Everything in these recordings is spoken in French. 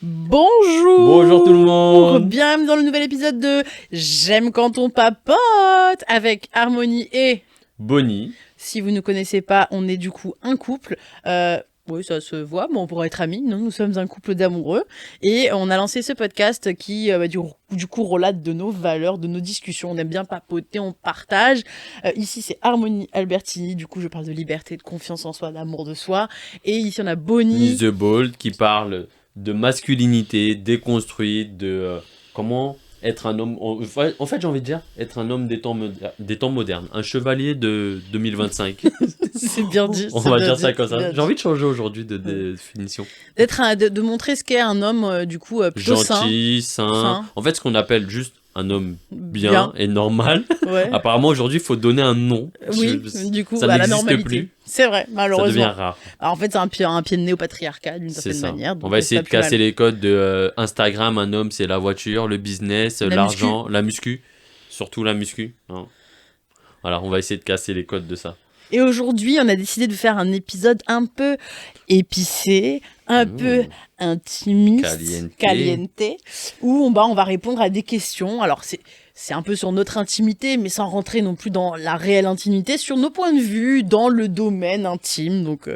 Bonjour tout le monde. Bienvenue dans le nouvel épisode de J'aime quand on papote avec Harmonie et... Bonnie. Si vous ne connaissez pas, on est du coup un couple. Oui, ça se voit, mais on pourrait être amis. Nous sommes un couple d'amoureux. Et on a lancé ce podcast qui, du coup, relate de nos valeurs, de nos discussions. On aime bien papoter, on partage. Ici, c'est Harmonie Albertini. Du coup, je parle de liberté, de confiance en soi, d'amour de soi. Et ici, on a Bonnie. The Bold qui parle de masculinité déconstruite, de comment être un homme. En fait, j'ai envie de dire être un homme des temps modernes, un chevalier de 2025. C'est bien dit. On va dire ça comme ça. J'ai envie de changer aujourd'hui de définition. De montrer ce qu'est un homme, du coup, plutôt gentil, sain. En fait, ce qu'on appelle juste un homme bien et normal. Ouais. Apparemment, aujourd'hui, il faut donner un nom. Oui, du coup, ça la n'existe normalité. plus. C'est vrai, malheureusement. Ça devient rare. Alors, en fait, c'est un pied de néo-patriarcat, d'une certaine manière. On va essayer de casser les codes de Instagram. Un homme, c'est la voiture, le business, l'argent, la muscu. Surtout la muscu. Hein. Voilà, on va essayer de casser les codes de ça. Et aujourd'hui, on a décidé de faire un épisode un peu épicé, un peu intimiste, caliente, où on va répondre à des questions. Alors, c'est un peu sur notre intimité, mais sans rentrer non plus dans la réelle intimité, sur nos points de vue dans le domaine intime. Donc,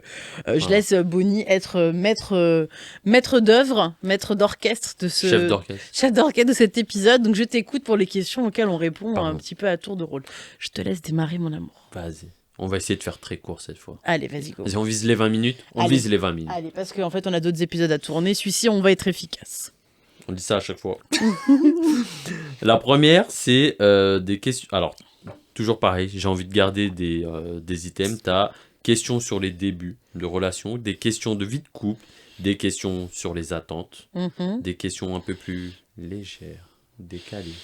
je laisse Bonnie être maître d'œuvre, maître d'orchestre de ce... Chef d'orchestre de cet épisode. Donc, je t'écoute pour les questions auxquelles on répond un petit peu à tour de rôle. Je te laisse démarrer, mon amour. Vas-y. On va essayer de faire très court cette fois. Allez, vas-y, go. Vas-y, on vise les 20 minutes. Vise les 20 minutes. Allez, parce qu'en fait, on a d'autres épisodes à tourner. Celui-ci, on va être efficace. On dit ça à chaque fois. La première, c'est des questions. Alors, toujours pareil, j'ai envie de garder des items. Tu as questions sur les débuts de relations, des questions de vie de couple, des questions sur les attentes, des questions un peu plus légères, décalées.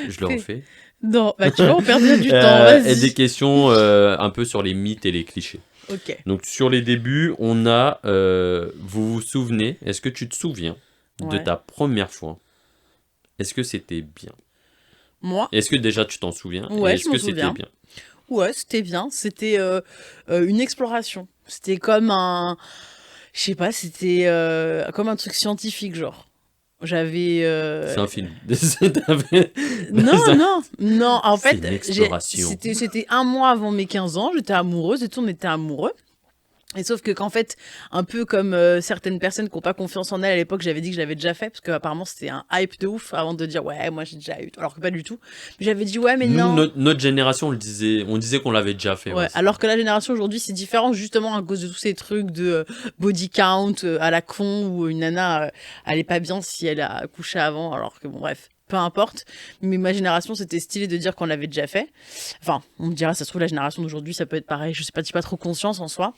Je le refais. Non, tu vois, on perd du temps, vas-y. Et des questions un peu sur les mythes et les clichés. Ok. Donc, sur les débuts, on a... vous vous souvenez, est-ce que tu te souviens de ta première fois? Est-ce que c'était bien? Moi? Est-ce que déjà tu t'en souviens? Ouais, est-ce que c'était bien? Ouais, c'était bien. C'était une exploration. C'était comme un... Je sais pas, c'était comme un truc scientifique, genre. J'avais... C'est un film. Non, en fait, une exploration. C'était un mois avant mes 15 ans, j'étais amoureuse et tout, on était amoureux. Et sauf qu'en fait, un peu comme certaines personnes qui n'ont pas confiance en elles à l'époque, j'avais dit que je l'avais déjà fait, parce qu'apparemment c'était un hype de ouf avant de dire ouais, moi j'ai déjà eu, alors que pas du tout. Mais j'avais dit ouais, mais non. Notre génération, on disait qu'on l'avait déjà fait. Ouais, alors que la génération aujourd'hui c'est différent, justement à cause de tous ces trucs de body count à la con, où une nana, elle est pas bien si elle a couché avant, alors que bon, bref. Peu importe, mais ma génération c'était stylé de dire qu'on l'avait déjà fait. Enfin, on me dira, ça se trouve la génération d'aujourd'hui ça peut être pareil, je sais pas, j'ai pas trop conscience en soi.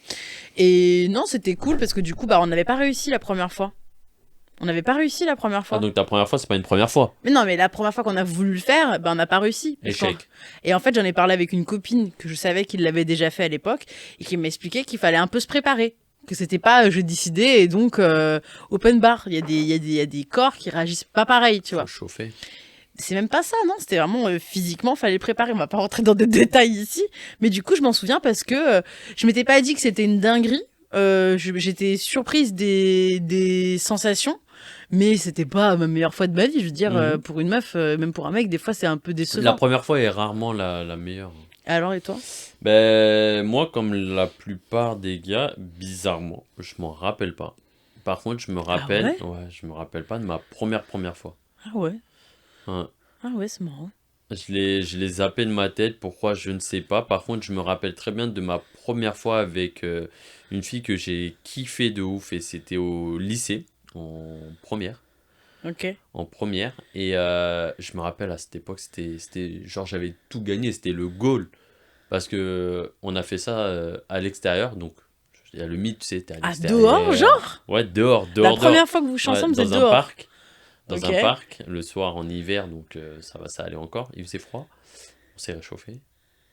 Et non, c'était cool parce que du coup, on n'avait pas réussi la première fois. On n'avait pas réussi la première fois. Ah, donc ta première fois, c'est pas une première fois. Mais non, mais la première fois qu'on a voulu le faire, on n'a pas réussi. Échec. Et en fait, j'en ai parlé avec une copine que je savais qu'il l'avait déjà fait à l'époque et qui m'expliquait qu'il fallait un peu se préparer. Que c'était pas je décidais et donc open bar. Il y a des corps qui réagissent pas pareil, tu vois. Faut chauffer. C'est même pas ça, non. C'était vraiment physiquement, fallait préparer. On va pas rentrer dans des détails ici. Mais du coup, je m'en souviens parce que je m'étais pas dit que c'était une dinguerie. J'étais surprise des sensations. Mais c'était pas ma meilleure fois de ma vie. Je veux dire, pour une meuf, même pour un mec, des fois, c'est un peu décevant. La première fois est rarement la meilleure. Alors, et toi? Moi, comme la plupart des gars, bizarrement, je m'en rappelle pas. Par contre, je me rappelle, je me rappelle pas de ma première fois. Ah ouais. Ouais. Ah ouais, c'est marrant. Je l'ai zappé de ma tête, pourquoi je ne sais pas. Par contre, je me rappelle très bien de ma première fois avec une fille que j'ai kiffé de ouf, et c'était au lycée, en première. Ok. En première. Et je me rappelle à cette époque, c'était genre j'avais tout gagné, c'était le goal. Parce que on a fait ça à l'extérieur, donc il y a le mythe, tu sais, t'es à l'extérieur. Dehors, genre? Ouais, dehors. La première fois que vous chantez ensemble, c'est dehors. Dans un parc, le soir en hiver, donc ça allait encore. Il faisait froid, on s'est réchauffé.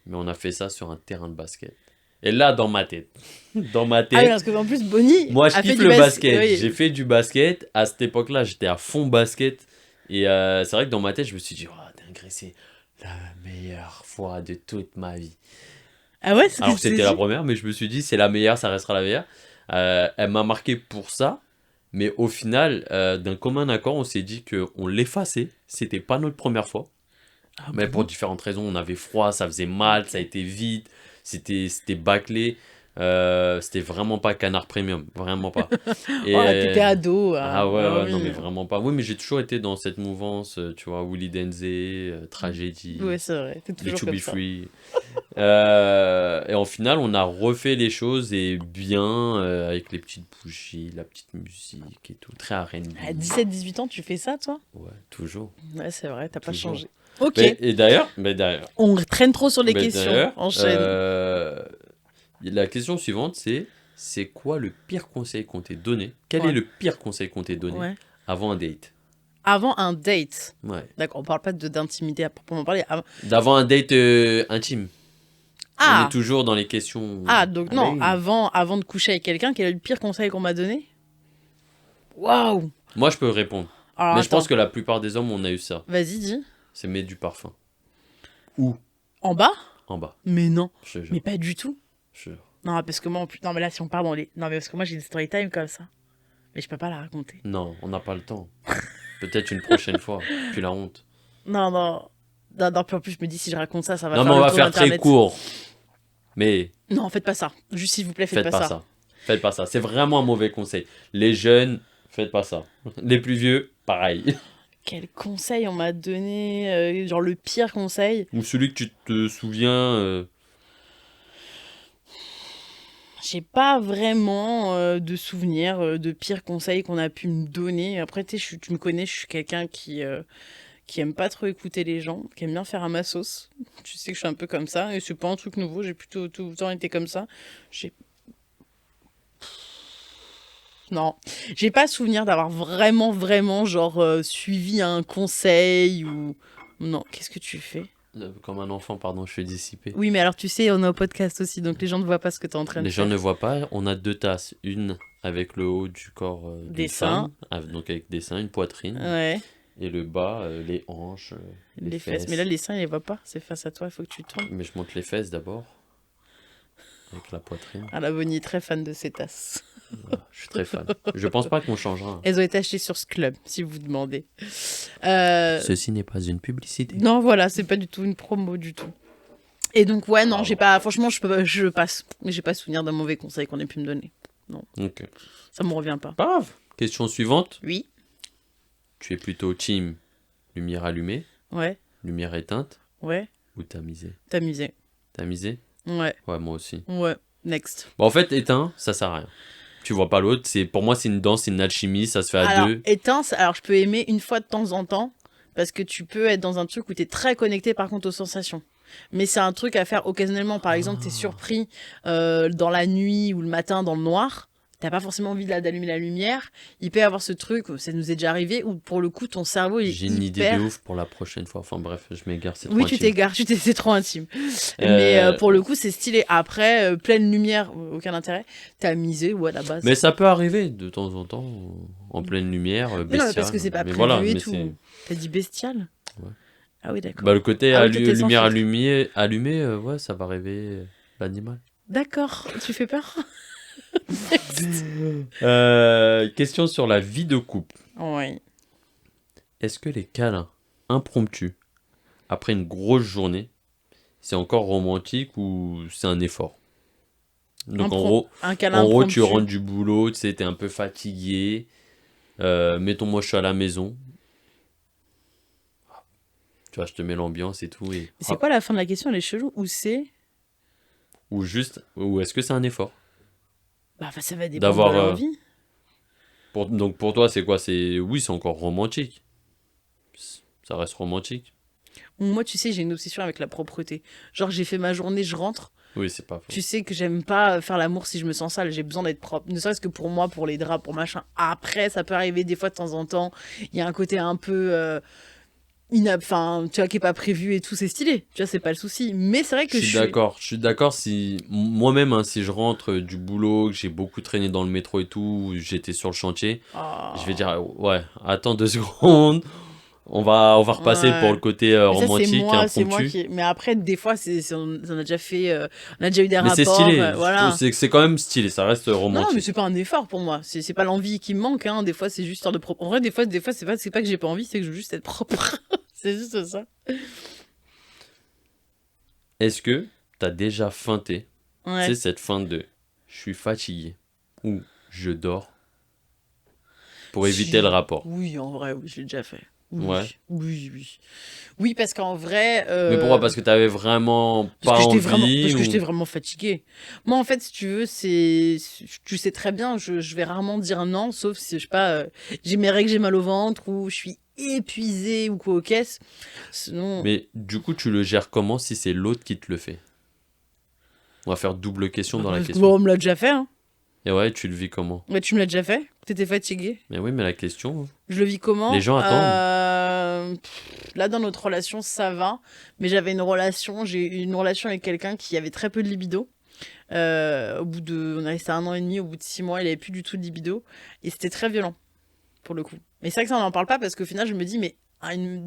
Mais on a fait ça sur un terrain de basket. Et là, dans ma tête. Ah oui, parce qu'en plus, Bonnie. Moi, je kiffe le basket. Oui. J'ai fait du basket. À cette époque-là, j'étais à fond basket. Et c'est vrai que dans ma tête, je me suis dit, dingue, c'est la meilleure fois de toute ma vie. Ah ouais, alors que c'était la première, mais je me suis dit, c'est la meilleure, ça restera la meilleure. Elle m'a marqué pour ça. Mais au final, d'un commun accord, on s'est dit qu'on l'effaçait. C'était pas notre première fois. Mais pour différentes raisons, on avait froid, ça faisait mal, ça a été vide, c'était bâclé. C'était vraiment pas Canard Premium, vraiment pas. Et t'étais ado. Ouais, non mais vraiment pas. Oui, mais j'ai toujours été dans cette mouvance, tu vois, Willy Denzé, Tragédie, ouais, c'est vrai, t'es toujours comme ça. Free. Et en final, on a refait les choses et bien, avec les petites bougies, la petite musique et tout, très R&B. À 17-18 ans, tu fais ça, toi? Ouais, toujours. Ouais, c'est vrai, t'as pas changé. Ok. Et d'ailleurs, on traîne trop sur les questions. Enchaîne. La question suivante, c'est quoi le pire conseil qu'on t'ait donné? Quel est le pire conseil qu'on t'ait donné avant un date? Avant un date? Ouais. D'accord, on parle pas d'intimité à proprement parler. D'avant un date intime. On est toujours dans les questions. Donc non, avant de coucher avec quelqu'un, quel est le pire conseil qu'on m'a donné? Waouh! Moi, je peux répondre. Alors, mais je pense que la plupart des hommes, on a eu ça. Vas-y, dis. C'est mettre du parfum. Où? En bas? En bas. Mais non. Mais pas du tout. Sure. Non, parce que moi, non, mais là, si on part dans les... Non, mais parce que moi, j'ai une story time comme ça. Mais je peux pas la raconter. Non, on n'a pas le temps. Peut-être une prochaine fois. Puis la honte. Non, puis en plus, je me dis, si je raconte ça, ça va faire. Non, mais on va faire très court. Mais. Non, faites pas ça. Juste, s'il vous plaît, faites pas ça. Faites pas ça. C'est vraiment un mauvais conseil. Les jeunes, faites pas ça. Les plus vieux, pareil. Quel conseil on m'a donné? Genre le pire conseil? Ou celui que tu te souviens. J'ai pas vraiment de souvenirs de pires conseils qu'on a pu me donner. Après, tu me connais, je suis quelqu'un qui aime pas trop écouter les gens, qui aime bien faire à ma sauce. Tu sais que je suis un peu comme ça, et c'est pas un truc nouveau, j'ai plutôt tout le temps été comme ça. Non, j'ai pas souvenir d'avoir vraiment, genre, suivi un conseil ou... Non, qu'est-ce que tu fais? Comme un enfant, pardon, je suis dissipé. Oui, mais alors tu sais, on est au podcast aussi, donc les gens ne voient pas ce que tu es en train de faire. Les gens ne voient pas, on a 2 tasses. Une avec le haut du corps des seins, donc avec des seins, une poitrine. Ouais. Et le bas, les hanches, les fesses. Mais là, les seins, ils les voient pas, c'est face à toi, il faut que tu tournes. Mais je monte les fesses d'abord, avec la poitrine. Ah, la Bonnie est très fan de ces tasses. Je suis très fan. Je pense pas qu'on changera. Elles ont été achetées sur ce club, si vous demandez. Ceci n'est pas une publicité. Non, voilà, c'est pas du tout une promo du tout. Et donc, ouais, non, j'ai pas... Franchement, je passe. Mais j'ai pas souvenir d'un mauvais conseil qu'on ait pu me donner. Non. Ok. Ça me revient pas. Pas grave. Question suivante. Oui. Tu es plutôt team lumière allumée? Ouais. Lumière éteinte? Ouais. Ou tamisée? Tamisée. Tamisée? Ouais. Ouais, moi aussi. Ouais. Next. Bon, en fait, éteint, ça sert à rien. Tu vois pas l'autre. Pour moi, c'est une danse, c'est une alchimie, ça se fait à deux. Éteint, alors je peux aimer une fois de temps en temps, parce que tu peux être dans un truc où tu es très connecté par contre aux sensations. Mais c'est un truc à faire occasionnellement. Par exemple, tu es surpris dans la nuit ou le matin dans le noir. T'as pas forcément envie d'allumer la lumière. Il peut y avoir ce truc, ça nous est déjà arrivé, où pour le coup, ton cerveau est J'ai une idée de ouf pour la prochaine fois. Enfin bref, je m'égare, c'est trop intime. Oui, tu t'égares, c'est trop intime. Mais pour le coup, c'est stylé. Après, pleine lumière, aucun intérêt. T'as misé, ou à la base. Mais ça peut arriver de temps en temps, en pleine lumière, bestiale. Non, parce que c'est pas prévu voilà, et tout. T'as dit bestial? Ouais. Ah oui, d'accord. Bah, le côté lumière allumée, ouais, ça va rêver l'animal. D'accord, tu fais peur? Question sur la vie de couple. Oui. Est-ce que les câlins impromptus après une grosse journée, c'est encore romantique ou c'est un effort? Donc un câlin impromptu. Tu rentres du boulot, tu sais, t'es un peu fatigué. Mettons, moi je suis à la maison. Tu vois, je te mets l'ambiance et tout. Et... C'est quoi la fin de la question? Elle est chelou. Ou c'est... Ou est-ce que c'est un effort? Bah, ça va dépendre de l'envie. Donc pour toi, c'est quoi? Oui, c'est encore romantique. Ça reste romantique. Moi, tu sais, j'ai une obsession avec la propreté. Genre, j'ai fait ma journée, je rentre. Oui, c'est pas faux. Tu sais que j'aime pas faire l'amour si je me sens sale. J'ai besoin d'être propre. Ne serait-ce que pour moi, pour les draps, pour machin. Après, ça peut arriver des fois de temps en temps. Il y a un côté un peu... Enfin, tu vois, qui est pas prévu et tout, c'est stylé. Tu vois, c'est pas le souci. Mais c'est vrai que je suis d'accord si moi-même, hein, si je rentre du boulot, que j'ai beaucoup traîné dans le métro et tout, j'étais sur le chantier, je vais dire ouais, attends 2 secondes, On va repasser Ouais. pour le côté Mais ça, romantique, c'est moi impromptu. qui. Mais après, des fois, on a déjà fait. On a déjà eu des Mais c'est rapports. stylé. Je trouve Voilà. c'est quand même stylé. Ça reste Non, non, mais romantique. c'est pas un effort pour moi. C'est pas l'envie qui me manque. Hein. Des fois, c'est juste histoire de propre. En vrai, des fois c'est pas que j'ai pas envie, c'est que je veux juste être propre. C'est juste ça. Est-ce que t'as déjà feinté, tu Ouais. sais, cette feinte de je suis fatigué ou je dors pour éviter le rapport? Oui, en vrai, oui, je l'ai déjà fait. Oui, Ouais. oui. Oui, parce qu'en vrai. Mais pourquoi? Parce que t'avais vraiment pas Parce envie que j'étais ou... vraiment fatiguée. Moi, en fait, si tu veux, tu sais très bien, je vais rarement dire non, sauf si, je sais pas, j'ai mes règles, j'ai mal au ventre, ou je suis épuisée, ou quoi aux caisses. Sinon. Mais du coup, tu le gères comment si c'est l'autre qui te le fait? On va faire double question dans la Parce que, question. bon, on me l'a déjà fait, hein. Et ouais, tu le vis comment? Ouais, tu me l'as déjà fait? T'étais fatiguée? Mais oui, mais la question, Je le vis comment? les gens attendent. Là, dans notre relation, ça va. Mais j'ai eu une relation avec quelqu'un qui avait très peu de libido. On est resté 1 an et demi, au bout de 6 mois, il avait plus du tout de libido. Et c'était très violent, pour le coup. Mais c'est vrai que ça, on n'en parle pas parce qu'au final, je me dis, mais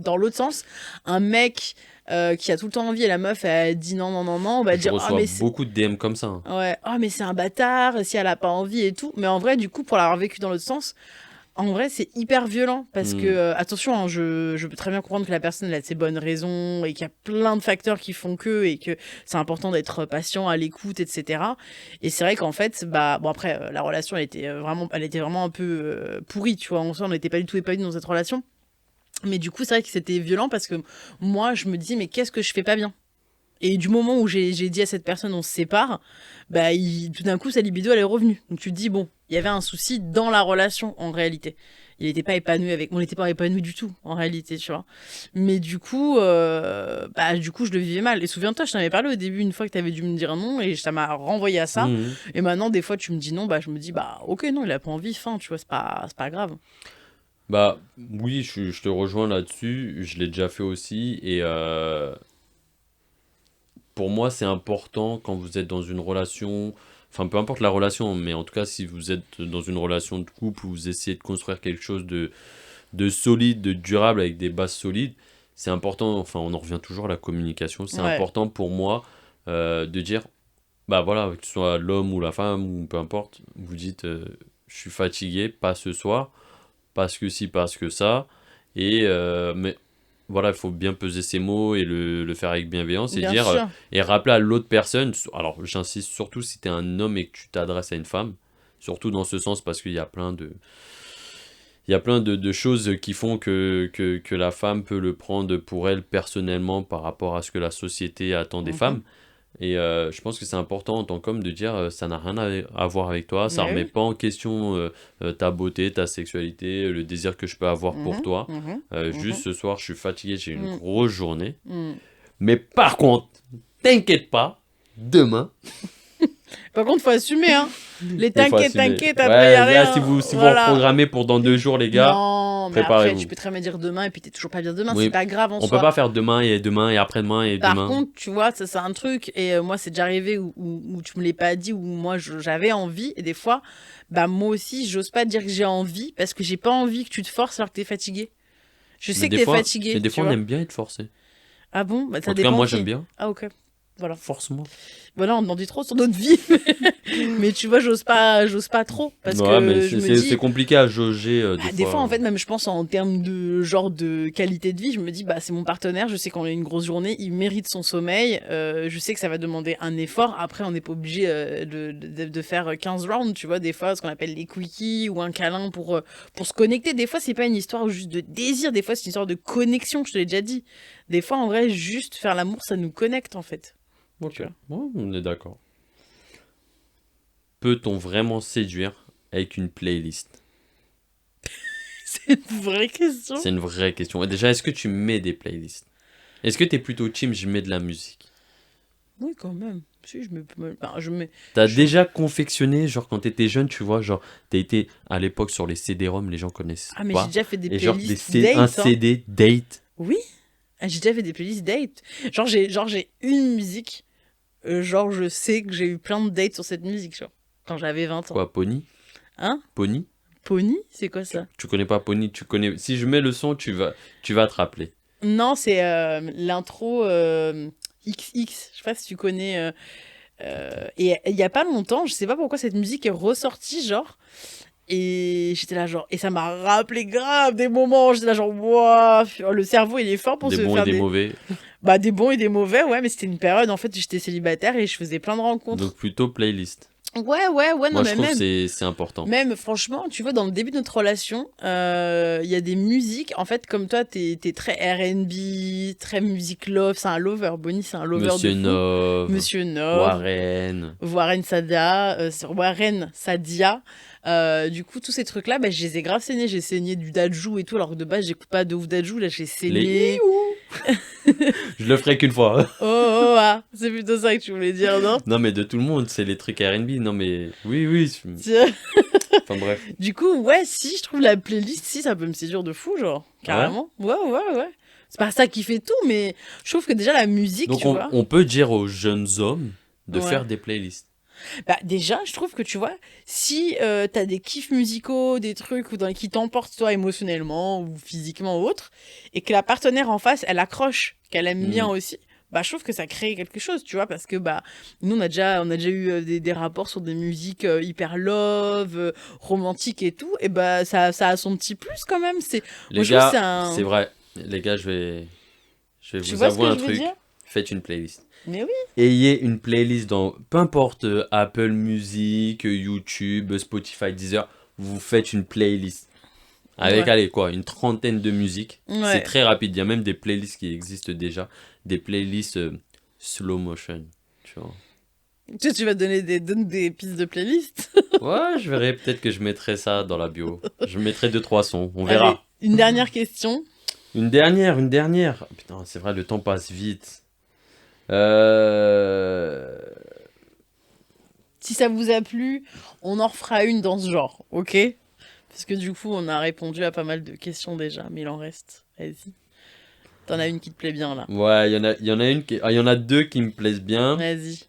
dans l'autre sens, un mec qui a tout le temps envie et la meuf, elle dit non, non, non, non, on va Je dire, ah, reçois mais c'est. beaucoup de DM comme ça. Ouais, oh, mais c'est un bâtard, si elle a pas envie et tout. Mais en vrai, du coup, pour l'avoir vécu dans l'autre sens, en vrai, c'est hyper violent parce que, attention, hein, je peux très bien comprendre que la personne elle a de ses bonnes raisons et qu'il y a plein de facteurs qui font et que c'est important d'être patient, à l'écoute, etc. Et c'est vrai qu'en fait, bah, bon, après, la relation, elle était vraiment un peu pourrie, tu vois. On n'était pas du tout épanouis dans cette relation. Mais du coup, c'est vrai que c'était violent parce que moi, je me dis, mais qu'est-ce que je fais pas bien? Et du moment où j'ai dit à cette personne on se sépare, bah tout d'un coup sa libido elle est revenue. Donc tu te dis bon, il y avait un souci dans la relation en réalité. Il n'était pas épanoui on n'était pas épanoui du tout en réalité, tu vois. Mais du coup je le vivais mal. Et souviens-toi, je t'en avais parlé au début une fois que tu avais dû me dire non et ça m'a renvoyé à ça. Mhm. Et maintenant des fois tu me dis non, bah je me dis bah OK non, il a pas envie, fin, tu vois, c'est pas grave. Bah oui, je te rejoins là-dessus. Je l'ai déjà fait aussi. Et pour moi, c'est important quand vous êtes dans une relation, enfin peu importe la relation, mais en tout cas si vous êtes dans une relation de couple où vous essayez de construire quelque chose de solide, de durable avec des bases solides, c'est important, enfin on en revient toujours à la communication, c'est Ouais. important pour moi de dire, bah voilà, que ce soit l'homme ou la femme ou peu importe, vous dites je suis fatigué, pas ce soir, parce que si, parce que ça, mais voilà, il faut bien peser ses mots et le faire avec bienveillance et Bien dire sûr. et rappeler à l'autre personne. Alors, j'insiste surtout si tu es un homme et que tu t'adresses à une femme, surtout dans ce sens parce qu'il y a plein de choses qui font que la femme peut le prendre pour elle personnellement par rapport à ce que la société attend des Mhm. femmes. Et je pense que c'est important en tant qu'homme de dire ça n'a rien à voir avec toi, ça Mais remet oui. pas en question ta beauté, ta sexualité, le désir que je peux avoir pour Mhm, toi. mhm, Juste mhm, ce soir, je suis fatigué, j'ai une mhm, grosse journée. mhm. Mais par contre, t'inquiète pas, demain, Par contre, faut assumer, hein. Les il faut assumer. t'inquiète, après, y a Ouais, là, si rien. vous Voilà. reprogrammez pour dans 2 jours, les gars, Non, mais après, tu préparez-vous. peux très bien dire demain et puis t'es toujours pas bien demain. C'est Oui, pas grave en on peut soi. pas faire demain et après-demain et Par demain. contre, tu vois, ça c'est un truc. Et moi, c'est déjà arrivé où tu me l'as pas dit, où moi j'avais envie. Et des fois, bah moi aussi, j'ose pas dire que j'ai envie parce que j'ai pas envie que tu te forces alors que t'es fatigué. Je Mais sais que des t'es fois, fatigué, tu on vois. aime bien être forcé. Ah bon? Bah En ça tout cas, dépend moi, j'aime qui. bien. Ah ok. Voilà. Force-moi. Voilà, on en dit trop sur notre vie. Mais tu vois, j'ose pas trop. Parce Ouais, mais que je me c'est dis, compliqué à jauger des bah, des fois, fois. en fait, même je pense en termes de genre de qualité de vie, je me dis, bah, c'est mon partenaire, je sais qu'on a une grosse journée, il mérite son sommeil, je sais que ça va demander un effort. Après, on n'est pas obligé de faire 15 rounds, tu vois, des fois, ce qu'on appelle les quickies ou un câlin pour se connecter. Des fois, c'est pas une histoire juste de désir, des fois, c'est une histoire de connexion, je te l'ai déjà dit. Des fois, en vrai, juste faire l'amour, ça nous connecte, en fait. Ok, Tu vois. ouais, on est d'accord. Peut-on vraiment séduire avec une playlist? C'est une vraie question. C'est une vraie question. Et déjà, est-ce que tu mets des playlists? Est-ce que t'es plutôt team, je mets de la musique? Oui, quand même. Si, je mets. T'as Je... déjà confectionné, genre quand t'étais jeune, tu vois, genre t'as été à l'époque sur les CD-ROM, les gens connaissent Ah, mais j'ai pas. déjà fait des Et genre playlists un date, hein. CD date. Oui, ah, j'ai déjà fait des playlists date. J'ai une musique, genre je sais que j'ai eu plein de dates sur cette musique, genre, quand j'avais 20 ans. Quoi, Pony? Hein? Pony? Pony, c'est quoi ça? Tu connais pas Pony, tu connais. Si je mets le son, tu vas te rappeler. Non, c'est l'intro XX. Je sais pas si tu connais. Et il y a pas longtemps, je sais pas pourquoi cette musique est ressortie, genre. Et j'étais là, genre. Et ça m'a rappelé grave des moments. J'étais là, genre, waouh, le cerveau, il est fort pour Des se bons faire et des mauvais. Bah, des bons et des mauvais, ouais, mais c'était une période, en fait, où j'étais célibataire et je faisais plein de rencontres. Donc plutôt playlist. Ouais, non, Moi, je mais trouve même. que c'est important. Même, franchement, tu vois, dans le début de notre relation, il y a des musiques, en fait, comme toi, t'es très R&B, très musique love, c'est un lover, Bonnie, c'est un lover Monsieur de fou. Nov, Monsieur Nov, Warren. Warren Sadia. Du coup, tous ces trucs-là, bah, je les ai grave saignés. J'ai saigné du Dadju et tout, alors que de base, j'écoute pas de ouf Dadju, là, j'ai saigné. Je le ferai qu'une fois. Ah, c'est plutôt ça que tu voulais dire, non? Non, mais de tout le monde, c'est les trucs R&B. Non, mais oui. Enfin, bref. Du coup, ouais, si, je trouve la playlist, si, ça peut me séduire de fou, genre, carrément. Ouais. C'est pas ça qui fait tout, mais je trouve que déjà la musique, donc tu vois. on peut dire aux jeunes hommes de Ouais. faire des playlists. Bah, déjà, je trouve que, tu vois, si t'as des kiffs musicaux, des trucs qui t'emportent, toi, émotionnellement ou physiquement ou autre, et que la partenaire en face, elle accroche, qu'elle aime bien aussi, bah, je trouve que ça crée quelque chose, tu vois, parce que, bah, nous, on a déjà eu des rapports sur des musiques hyper love, romantiques et tout, et bah, ça a son petit plus quand même. Les gars, c'est vrai. Les gars, je vais vous avouer un truc. Faites une playlist. Mais oui. Ayez une playlist dans peu importe Apple Music, YouTube, Spotify, Deezer. Vous faites une playlist avec allez quoi, une trentaine de musiques. Ouais. C'est très rapide. Il y a même des playlists qui existent déjà, des playlists slow motion. Tu vois. Tu vas donner des pistes de playlist. Ouais, je verrai. Peut-être que je mettrai ça dans la bio. Je mettrai 2-3 sons. On verra. Allez, une dernière question. Une dernière. Putain, c'est vrai, le temps passe vite. Si ça vous a plu, on en refera une dans ce genre, ok? Parce que du coup, on a répondu à pas mal de questions déjà, mais il en reste. Vas-y. T'en as une qui te plaît bien, là. Ouais, il y en a une il y en a deux qui me plaisent bien. Vas-y.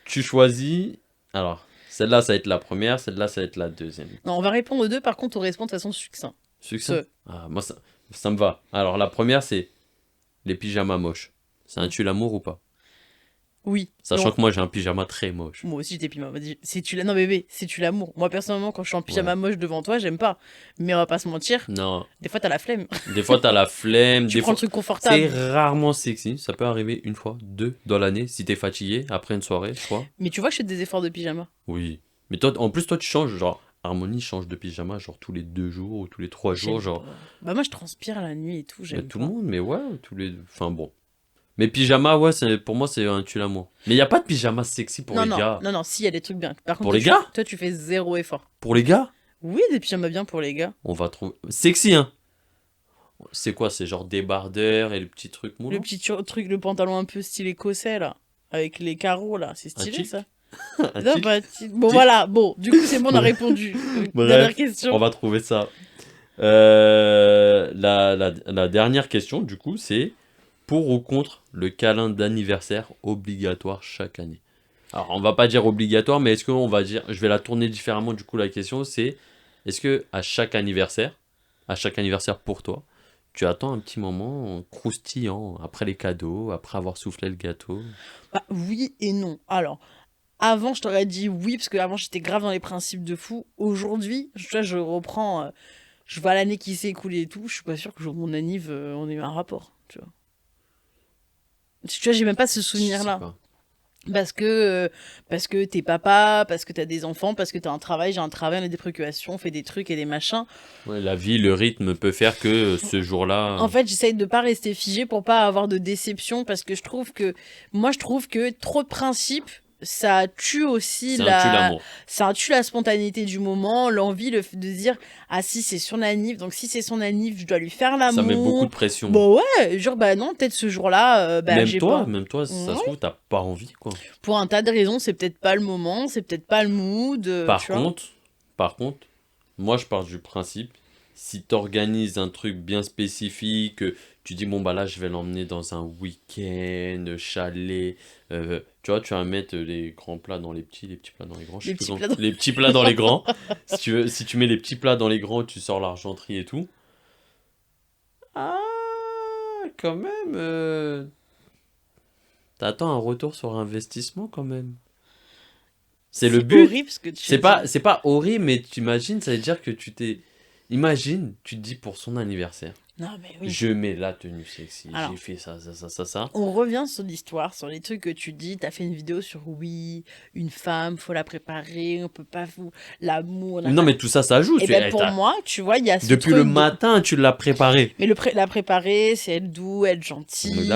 Tu choisis. Alors, celle-là, ça va être la première, celle-là, ça va être la deuxième. Non, on va répondre aux deux, par contre, on répond de façon succincte. Succinct? Ah, moi, ça me va. Alors, la première, c'est les pyjamas moches. Ça tue l'amour ou pas? Oui. Sachant que moi, j'ai un pyjama très moche. Moi aussi, j'ai des pyjamas. Non, bébé, c'est-tu l'amour? Moi, personnellement, quand je suis en pyjama moche devant toi, j'aime pas. Mais on va pas se mentir. Non. Des fois, t'as la flemme. Des fois, t'as la flemme. Tu prends le truc confortable. C'est rarement sexy. Ça peut arriver une fois, deux dans l'année, si t'es fatigué après une soirée, je crois. Mais tu vois, je fais des efforts de pyjama. Oui. Mais toi, en plus, toi, tu changes. Genre, Harmonie change de pyjama, genre tous les 2 jours ou tous les 3 jours. Genre. Bah, moi, je transpire la nuit et tout. J'aime tout le monde, mais ouais, tous les. Enfin, bon. Mais pyjama, ouais, pour moi, c'est un tue-l'amour. Mais il n'y a pas de pyjama sexy pour les gars. Non, si, il y a des trucs bien. Par contre, pour les gars toi, tu fais zéro effort. Pour les gars Oui, des pyjamas bien pour les gars. On va trouver. Sexy, hein. C'est quoi? C'est genre débardeur et le petit truc moulin? Le petit truc, le pantalon un peu style écossais, là. Avec les carreaux, là. C'est stylé, ça. Non, bah, bon, voilà. Bon, du coup, c'est bon, on a répondu. Dernière question. On va trouver ça. La dernière question, du coup, c'est pour ou contre le câlin d'anniversaire obligatoire chaque année? Alors, on va pas dire obligatoire, mais est-ce qu'on va dire... Je vais la tourner différemment, du coup, la question, c'est... Est-ce que à chaque anniversaire pour toi, tu attends un petit moment croustillant après les cadeaux, après avoir soufflé le gâteau? Bah, oui et non. Alors, avant, je t'aurais dit oui, parce que avant j'étais grave dans les principes de fou. Aujourd'hui, tu vois, je reprends... je vois l'année qui s'est écoulée et tout. Je suis pas sûre que le jour de mon anniv, on ait eu un rapport, tu vois. Tu vois, j'ai même pas ce souvenir-là. Parce que t'es papa, parce que t'as des enfants, parce que t'as un travail, j'ai un travail, on a des préoccupations, on fait des trucs et des machins. Ouais, la vie, le rythme peut faire que ce jour-là... En fait, j'essaye de pas rester figée pour pas avoir de déception, parce que je trouve que trop de principes, ça tue aussi ça tue la spontanéité du moment, l'envie de dire ah si c'est son anniv, donc si c'est son anniv, je dois lui faire l'amour. Ça met beaucoup de pression. Bon ouais, genre bah non, peut-être ce jour-là même toi, ça se trouve t'as pas envie quoi. Pour un tas de raisons, c'est peut-être pas le moment, c'est peut-être pas le mood. Par contre, moi je pars du principe si tu organises un truc bien spécifique, tu dis, bon, bah là, je vais l'emmener dans un week-end, chalet. Tu vois, tu vas mettre les grands plats dans les petits plats dans les grands. Les petits plats dans... Les petits plats dans les grands. Si tu mets les petits plats dans les grands, tu sors l'argenterie et tout. Ah, quand même. T'attends un retour sur investissement quand même. C'est le but. Horrible ce que tu c'est pas horrible, mais tu imagines, ça veut dire que Imagine, tu te dis pour son anniversaire. Non, mais oui. Je mets la tenue sexy, j'ai fait ça. On revient sur l'histoire, sur les trucs que tu dis. T'as fait une vidéo sur une femme, faut la préparer, on peut pas l'amour. Non, mais tout ça, ça joue. Et ben pour moi, tu vois, il y a ce depuis le matin, tu l'as préparé. Mais la préparer, c'est être doux, être gentil,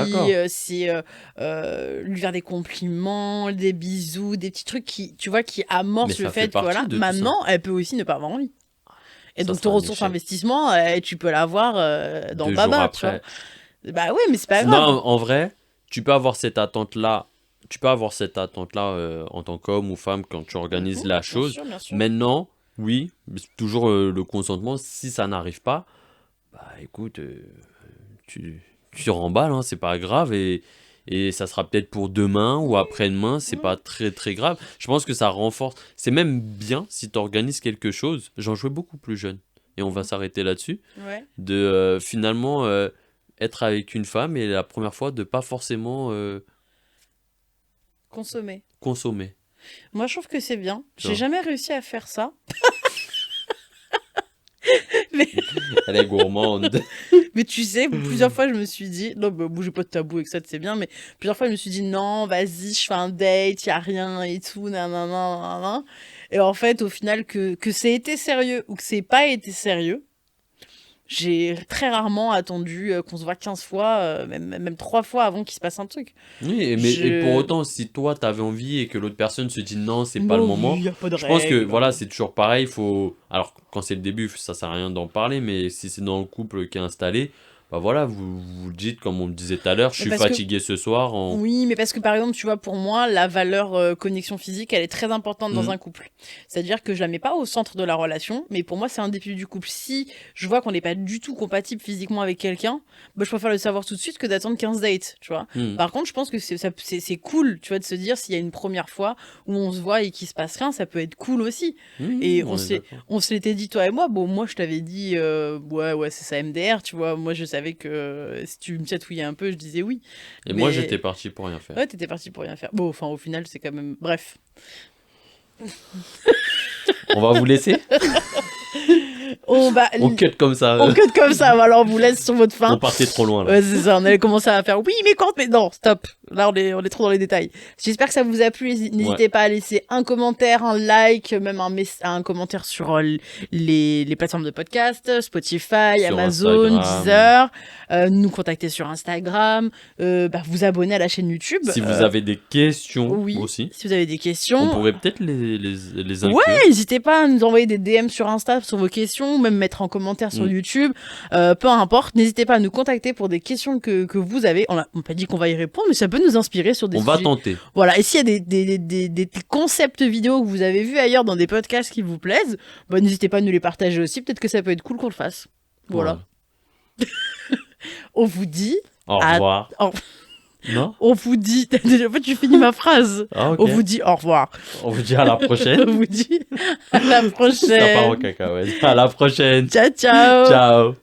c'est lui faire des compliments, des bisous, des petits trucs qui amorcent le fait que voilà, maintenant, elle peut aussi ne pas avoir envie. Et donc, ton ressource investissement, tu peux l'avoir dans le baba, tu vois. Bah oui, mais c'est pas grave. Non, en vrai, tu peux avoir cette attente-là. En tant qu'homme ou femme quand tu organises la chose. Bien sûr. Maintenant, oui, toujours le consentement. Si ça n'arrive pas, bah écoute, tu remballes, hein, c'est pas grave. Et ça sera peut-être pour demain ou après-demain, c'est pas très très grave. Je pense que ça renforce. C'est même bien si tu organises quelque chose. J'en jouais beaucoup plus jeune. Et on va s'arrêter là-dessus. Ouais. De finalement être avec une femme et la première fois de pas forcément consommer. Moi, je trouve que c'est bien. J'ai jamais réussi à faire ça. Mais... Elle est gourmande. Mais tu sais, plusieurs fois, je me suis dit... Non, bah, j'ai pas de tabou avec ça, c'est bien. Mais plusieurs fois, je me suis dit, non, vas-y, je fais un date, y a rien et tout, nanana. Et en fait, au final, que c'est été sérieux ou que c'est pas été sérieux, j'ai très rarement attendu qu'on se voit 15 fois, même 3 fois avant qu'il se passe un truc. Oui, et pour autant, si toi, t'avais envie et que l'autre personne se dit non, c'est pas le moment, y a pas de je pense que voilà, c'est toujours pareil. Alors, quand c'est le début, ça sert à rien d'en parler, mais si c'est dans le couple qui est installé, bah voilà, vous dites, comme on le disait tout à l'heure, je suis fatigué ce soir. Oui, mais parce que par exemple, tu vois, pour moi, la valeur connexion physique, elle est très importante dans un couple. C'est-à-dire que je la mets pas au centre de la relation, mais pour moi, c'est un début du couple. Si je vois qu'on n'est pas du tout compatible physiquement avec quelqu'un, bah, je préfère le savoir tout de suite que d'attendre 15 dates, tu vois. Par contre, je pense que c'est cool, tu vois, de se dire s'il y a une première fois où on se voit et qu'il se passe rien, ça peut être cool aussi. Et on se l'était dit, toi et moi. Bon, moi, je t'avais dit, ouais, c'est ça MDR, tu vois. Moi, je savais que si tu me chatouillais un peu, je disais oui. Et moi, j'étais parti pour rien faire. Ouais, t'étais parti pour rien faire. Bon, enfin, au final, c'est quand même... Bref. On va vous laisser. On cut comme ça. Alors on vous laisse sur votre faim. On partait trop loin là. Ouais, c'est ça, on allait commencer à faire oui, mais non, stop. Là, on est trop dans les détails. J'espère que ça vous a plu. N'hésitez pas à laisser un commentaire, un like, même un commentaire sur les plateformes de podcast, Spotify, sur Amazon, Deezer. Nous contacter sur Instagram. Vous abonner à la chaîne YouTube. Si vous avez des questions aussi. Si vous avez des questions. On pourrait peut-être les inclure. Ouais, n'hésitez pas à nous envoyer des DM sur Insta sur vos questions, ou même mettre en commentaire sur YouTube. Peu importe, n'hésitez pas à nous contacter pour des questions que vous avez. On n'a pas dit qu'on va y répondre, mais ça peut nous inspirer sur des sujets. On va tenter. Voilà, et s'il y a des concepts vidéo que vous avez vus ailleurs dans des podcasts qui vous plaisent, n'hésitez pas à nous les partager aussi. Peut-être que ça peut être cool qu'on le fasse. Voilà. On vous dit... Au revoir. Non ? On vous dit... En fait, tu finis ma phrase. Ah, okay. On vous dit au revoir. On vous dit à la prochaine. On vous dit à la prochaine. Ça part en cacahuète. À la prochaine. Ciao, ciao. Ciao.